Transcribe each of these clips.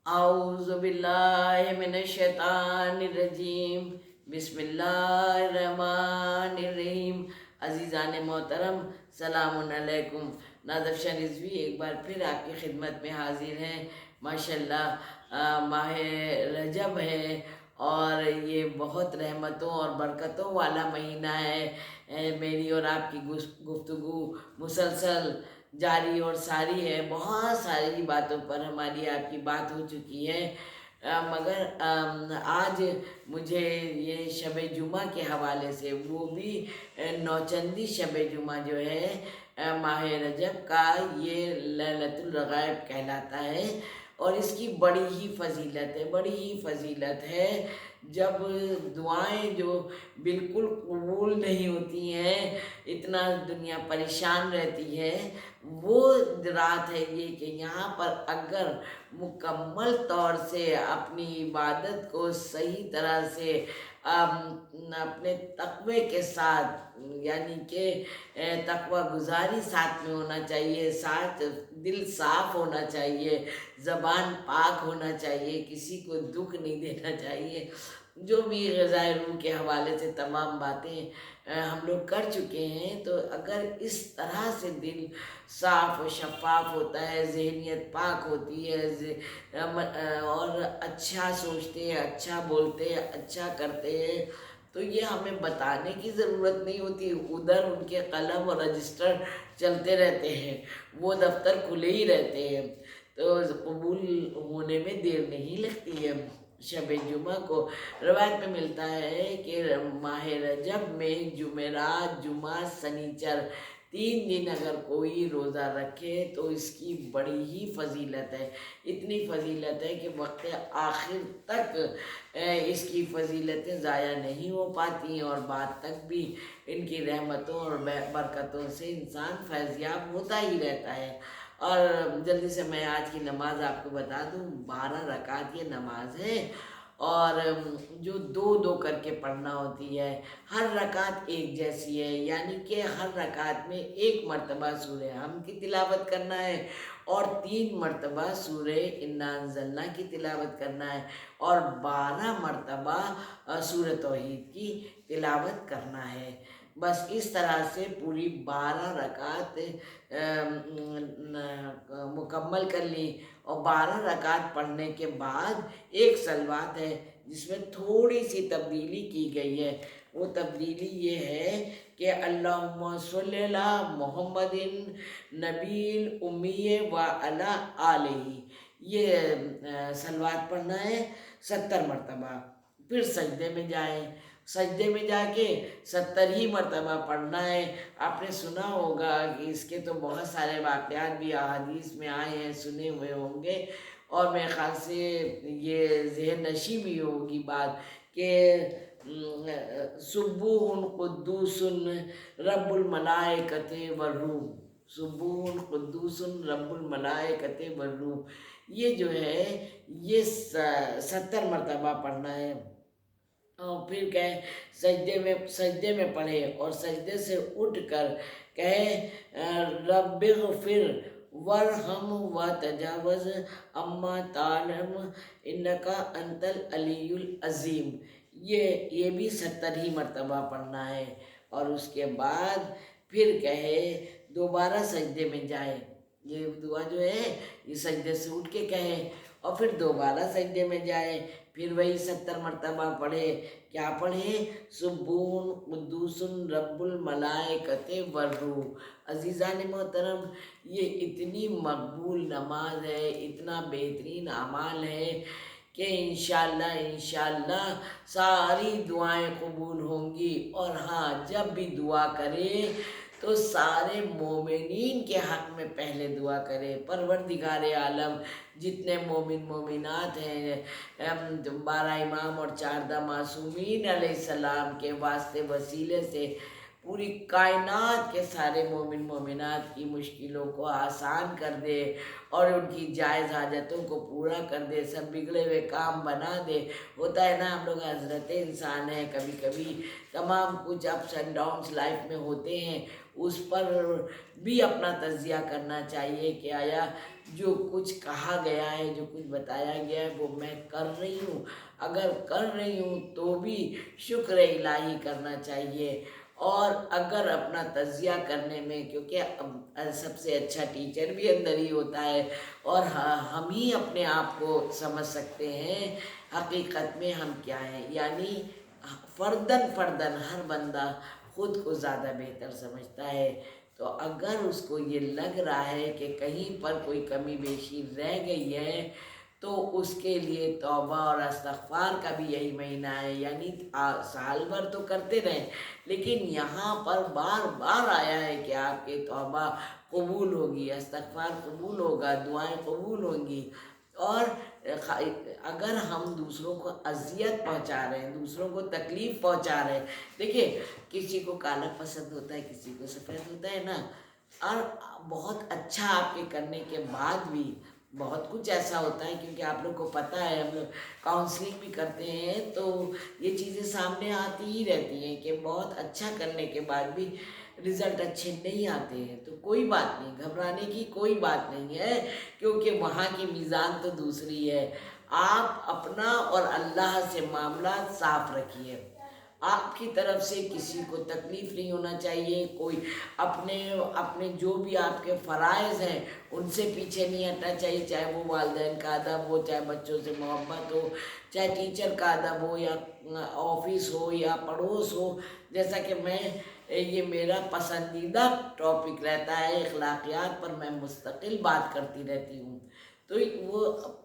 आऊज़ु बिल्लाहि मिनश शैतानिर्रजीम बिस्मिल्लाहिर्रहमानिर्रहीम। अज़ीज़ान मोहतरम, सलामुन अलैकुम। नाज़िफ़ रिज़वी एक बार फिर आपकी खिदमत में हाजिर हैं। माशाल्लाह माह रजब है और ये बहुत रहमतों और बरकतों वाला महीना है। मेरी और आपकी गुफ्तगू मुसलसल जारी और सारी है। बहुत सारी बातों पर हमारी आपकी बात हो चुकी है, मगर आज मुझे ये शब जुमा के हवाले से, वो भी नौचंदी शब जुमा जो है माह रजब का, ये लैलतुल रग़ाइब कहलाता है और इसकी बड़ी ही फजीलत है, बड़ी ही फजीलत है। जब दुआएं जो बिल्कुल कबूल नहीं होती हैं, इतना दुनिया परेशान रहती है, वो रात है ये कि यहाँ पर अगर मुकम्मल तौर से अपनी इबादत को सही तरह से अपने तक़वे के साथ, यानी कि तक़वा गुज़ारी साथ में होना चाहिए, साथ दिल साफ़ होना चाहिए, ज़बान पाक होना चाहिए, किसी को दुख नहीं देना चाहिए, जो भी ग़िज़ाए रूह के हवाले से तमाम बातें हम लोग कर चुके हैं। तो अगर इस तरह से दिल साफ़ और शफ़ाफ़ होता है, ज़हनियत पाक होती है, और अच्छा सोचते हैं, अच्छा बोलते हैं, अच्छा करते हैं, तो ये हमें बताने की ज़रूरत नहीं होती। उधर उनके कलम और रजिस्टर चलते रहते हैं, वो दफ्तर खुले ही रहते हैं, तो कबूल होने में देर नहीं लगती है। शब जुमा को रवायत में मिलता है कि माह रजब में जुमेरात, जुमा, सनीचर 3 दिन अगर कोई रोज़ा रखे तो इसकी बड़ी ही फजीलत है। इतनी फजीलत है कि वक्त आखिर तक इसकी फजीलतें ज़ाया नहीं हो पाती और बाद तक भी इनकी रहमतों और बरकतों से इंसान फैज़याब होता ही रहता है। और जल्दी से मैं आज की नमाज आपको बता दूं, 12 रकात ये नमाज है और जो दो दो करके पढ़ना होती है। हर रकात एक जैसी है, यानी कि हर रकात में एक मरतबा सूरह हम की तिलावत करना है और 3 मरतबा सूरह इन्ना अंज़लना की तिलावत करना है और 12 मरतबा सूरह तौहीद की तिलावत करना है। बस इस तरह से पूरी 12 रकात मुकम्मल कर ली और 12 रकात पढ़ने के बाद एक सलवात है जिसमें थोड़ी सी तब्दीली की गई है। वो तब्दीली ये है कि अल्लाहुम्मा सल्ली अला मुहम्मदिन नबील उम्मी व अला आलिही, ये सलवात पढ़ना है 70 मरतबा। फिर सजदे में जाएं, सजदे में जाके 70 ही मरतबा पढ़ना है। आपने सुना होगा कि इसके तो बहुत सारे वाक़यात भी अहादीस में आए हैं, सुने हुए होंगे, और मेरे ख़्याल से ये ज़हन नशी भी होगी बात कि सुब्बूहुन कुद्दूसुन रब्बुल मलाइकति वर्रूह, सुब्बूहुन कुद्दूसुन रब्बुल मलाइकति वर्रूह, ये जो है ये 70 मरतबा पढ़ना है। और फिर कहे सजदे में पढ़े और सजदे से उठ कर कहे रब्बिग़फिर वरहम व तजावज़ अम्मा तालम इन्नका अंतल अलीयुल अज़ीम, ये भी 70 ही मरतबा पढ़ना है। और उसके बाद फिर कहे दोबारा सजदे में जाए, ये दुआ जो है ये सजदे से उठ के कहे और फिर दोबारा सजदे में जाए, फिर वही 70 मरतबा पढ़े। क्या पढ़े? सुब्बून कुद्दूसुन रब्बुल मलाइकति वर्रूह। अज़ीज़ान मोहतरम, ये इतनी मकबूल नमाज है, इतना बेहतरीन अमाल है कि इंशाअल्लाह इंशाअल्लाह सारी दुआएं कबूल होंगी। और हाँ, जब भी दुआ करें तो सारे मोमिनीन के हक़ में पहले दुआ करें। परवरदिगार आलम जितने मोमिन मोमिनात हैं, 12 इमाम और 14 मासूमीन अलैहिस्सलाम के वास्ते वसीले से पूरी कायनात के सारे मोमिन मोमिनात की मुश्किलों को आसान कर दे और उनकी जायज़ हाजतों को पूरा कर दे, सब बिगड़े हुए काम बना दे। होता है ना, हम लोग हज़रत इंसान हैं, कभी कभी तमाम कुछ अप्स एंड डाउन्स लाइफ में होते हैं उस पर भी अपना तज्जिया करना चाहिए कि आया जो कुछ कहा गया है, जो कुछ बताया गया है वो मैं कर रही हूँ। अगर कर रही हूँ तो भी शुक्र इलाही करना चाहिए। और अगर अपना तज्जिया करने में, क्योंकि सबसे अच्छा टीचर भी अंदर ही होता है और हम ही अपने आप को समझ सकते हैं हकीकत में हम क्या हैं। यानी फ़र्दन फ़र्दन हर बंदा खुद को ज़्यादा बेहतर समझता है। तो अगर उसको ये लग रहा है कि कहीं पर कोई कमी बेशी रह गई है तो उसके लिए तौबा और इस्तग़फ़ार का भी यही महीना है। यानी साल भर तो करते रहें, लेकिन यहाँ पर बार बार आया है कि आपकी तौबा कबूल होगी, इस्तग़फ़ार कबूल होगा, दुआएं कबूल होंगी। और अगर हम दूसरों को अज़ियत पहुँचा रहे हैं, दूसरों को तकलीफ़ पहुँचा रहे हैं, देखिए किसी को काला पसंद होता है, किसी को सफ़ेद होता है ना। और बहुत अच्छा आपके करने के बाद भी बहुत कुछ ऐसा होता है, क्योंकि आप लोग को पता है हम लोग काउंसलिंग भी करते हैं तो ये चीज़ें सामने आती ही रहती हैं कि बहुत अच्छा करने के बाद भी रिज़ल्ट अच्छे नहीं आते हैं। तो कोई बात नहीं, घबराने की कोई बात नहीं है, क्योंकि वहाँ की मीज़ान तो दूसरी है। आप अपना और अल्लाह से मामला साफ रखिए। आपकी तरफ से किसी को तकलीफ़ नहीं होना चाहिए। कोई अपने अपने जो भी आपके फ़राइज़ हैं उनसे पीछे नहीं हटना चाहिए, चाहे वो वालिदैन का अदब हो, चाहे बच्चों से मोहब्बत हो, चाहे टीचर का अदब हो, या ऑफिस हो, या पड़ोस हो। जैसा कि ये मेरा पसंदीदा टॉपिक रहता है अखलाकियात पर, मैं मुस्तकिल बात करती रहती हूँ। तो वो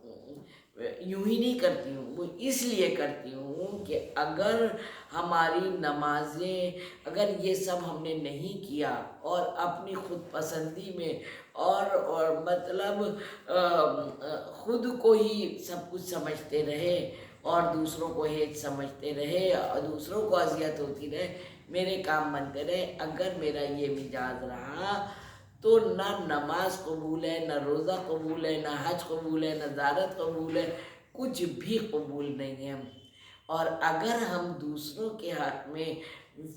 यूं ही नहीं करती हूँ, वो इसलिए करती हूँ कि अगर हमारी नमाजें, अगर ये सब हमने नहीं किया और अपनी खुद पसंदी में और मतलब खुद को ही सब कुछ समझते रहे और दूसरों को हेज समझते रहे और दूसरों को अजियत होती रहे, मेरे काम बनते रहे, अगर मेरा ये मिजाज रहा तो ना नमाज कबूल है, ना रोज़ा कबूल है, ना हज कबूल है, ना ज़ियारत कबूल है, कुछ भी कबूल नहीं है। और अगर हम दूसरों के हक़ में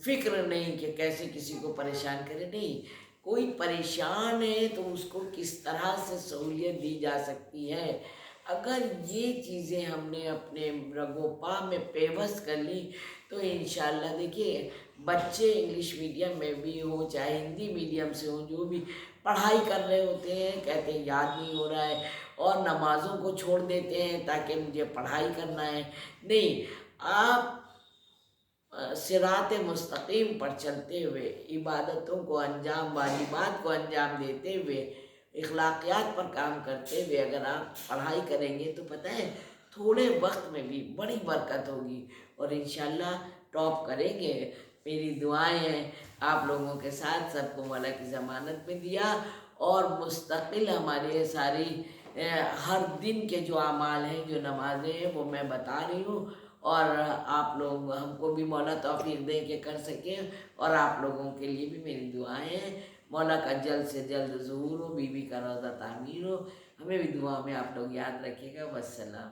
फ़िक्र नहीं कि कैसे किसी को परेशान करें, नहीं, कोई परेशान है तो उसको किस तरह से सहूलियत दी जा सकती है, अगर ये चीज़ें हमने अपने रगोपा में पेवस्त कर ली तो इंशाअल्लाह देखिए बच्चे इंग्लिश मीडियम में भी हों चाहे हिंदी मीडियम से हों, जो भी पढ़ाई कर रहे होते हैं, कहते हैं याद नहीं हो रहा है और नमाज़ों को छोड़ देते हैं ताकि मुझे पढ़ाई करना है। नहीं, आप सिरात मुस्तकीम पर चलते हुए, इबादतों को अंजाम, वाजिबात को अंजाम देते हुए, इखलाकियात पर काम करते हुए अगर आप पढ़ाई करेंगे तो पता है थोड़े वक्त में भी बड़ी बरकत होगी और इंशाअल्लाह टॉप करेंगे। मेरी दुआएं हैं आप लोगों के साथ, सबको मौला की ज़मानत में दिया और मुस्तकिल हमारे सारी हर दिन के जो अमाल हैं, जो नमाज़ें हैं वो मैं बता रही हूँ और आप लोग हमको भी मौला तौफीक दे के कर सकें और आप लोगों के लिए भी मेरी दुआएं हैं। मौला का जल्द से जल्द ज़हूर हो, बीवी का रोज़ा तामीर हो, हमें भी दुआ में आप लोग याद रखिएगा। वस्सलाम।